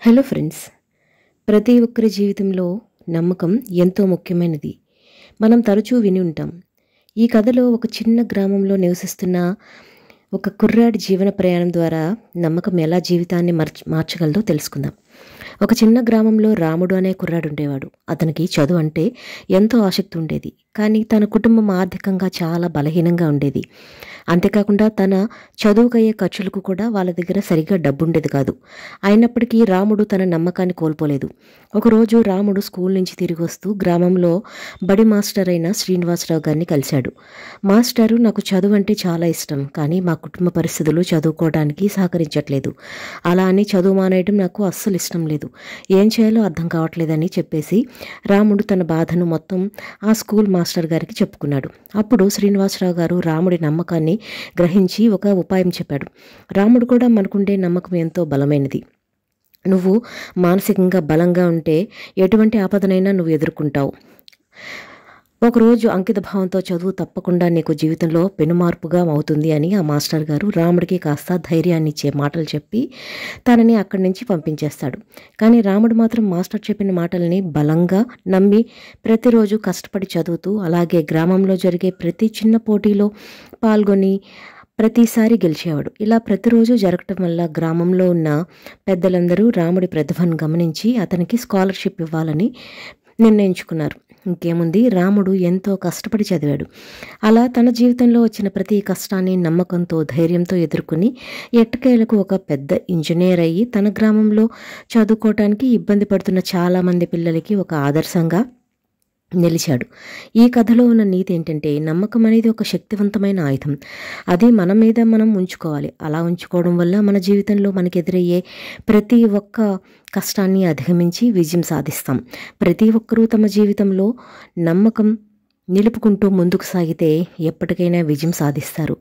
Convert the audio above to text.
Hello friends, ప్రతి ఒక్కరి జీవితంలో నమ్మకం ఎంతో ముఖ్యమైనది. మనం తరచూ విని ఉంటాం. ఈ కథలో ఒక చిన్న గ్రామంలో నివసిస్తున్న ఒక కుర్రాడి జీవన ప్రయాణం ద్వారా నమ్మకం ఎలా జీవితాన్ని మార్చగలదో తెలుసుకుందాం. ఒక చిన్న గ్రామంలో రాముడు అనే కుర్రాడు ఉండేవాడు. అతనికి చదువు అంటే ఎంతో ఆసక్తి ఉండేది. కానీ తన కుటుంబం ఆర్థికంగా చాలా బలహీనంగా ఉండేది. అంతేకాకుండా తన చదువుకయ్యే ఖర్చులకు కూడా వాళ్ళ దగ్గర సరిగ్గా డబ్బు ఉండేది కాదు. అయినప్పటికీ రాముడు తన నమ్మకాన్ని కోల్పోలేదు. ఒకరోజు రాముడు స్కూల్ నుంచి తిరిగి వస్తూ గ్రామంలో బడి మాస్టర్ అయిన శ్రీనివాసరావు గారిని కలిశాడు. మాస్టారు, నాకు చదువు అంటే చాలా ఇష్టం, కానీ మా కుటుంబ పరిస్థితులు చదువుకోవడానికి సహకరించట్లేదు. అలా అని చదువు మానేయడం నాకు అస్సలు ఇష్టం లేదు. ఏం చేయాలో అర్థం కావట్లేదని చెప్పేసి రాముడు తన బాధను మొత్తం ఆ స్కూల్ మాస్టర్ గారికి చెప్పుకున్నాడు. అప్పుడు శ్రీనివాసరావు గారు రాముడి నమ్మకాన్ని గ్రహించి ఒక ఉపాయం చెప్పాడు. రాముడు కూడా మనకుండే నమ్మకం ఎంతో బలమైనది. నువ్వు మానసికంగా బలంగా ఉంటే ఎటువంటి ఆపదనైనా నువ్వు ఎదుర్కొంటావు. ఒకరోజు అంకిత భావంతో చదువు తప్పకుండా నీకు జీవితంలో పెనుమార్పుగా అవుతుంది అని ఆ మాస్టర్ గారు రాముడికి కాస్త ధైర్యాన్ని ఇచ్చే మాటలు చెప్పి తనని అక్కడి నుంచి పంపించేస్తాడు. కానీ రాముడు మాత్రం మాస్టర్ చెప్పిన మాటల్ని బలంగా నమ్మి ప్రతిరోజు కష్టపడి చదువుతూ, అలాగే గ్రామంలో జరిగే ప్రతి చిన్న పోటీలో పాల్గొని ప్రతిసారి గెలిచేవాడు. ఇలా ప్రతిరోజు జరగటం వల్ల గ్రామంలో ఉన్న పెద్దలందరూ రాముడి ప్రతిభను గమనించి అతనికి స్కాలర్షిప్ ఇవ్వాలని నిర్ణయించుకున్నారు. ఇంకేముంది, రాముడు ఎంతో కష్టపడి చదివాడు. అలా తన జీవితంలో వచ్చిన ప్రతి కష్టాన్ని నమ్మకంతో, ధైర్యంతో ఎదుర్కొని ఎట్టకేలకు ఒక పెద్ద ఇంజనీర్ అయ్యి తన గ్రామంలో చదువుకోవటానికి ఇబ్బంది పడుతున్న చాలామంది పిల్లలకి ఒక ఆదర్శంగా నిలిచాడు. ఈ కథలో ఉన్న నీతి ఏంటంటే, నమ్మకం అనేది ఒక శక్తివంతమైన ఆయుధం. అది మన మీద మనం ఉంచుకోవాలి. అలా ఉంచుకోవడం వల్ల మన జీవితంలో మనకు ఎదురయ్యే ప్రతి ఒక్క కష్టాన్ని అధిగమించి విజయం సాధిస్తాం. ప్రతి ఒక్కరూ తమ జీవితంలో నమ్మకం నిలుపుకుంటూ ముందుకు సాగితే ఎప్పటికైనా విజయం సాధిస్తారు.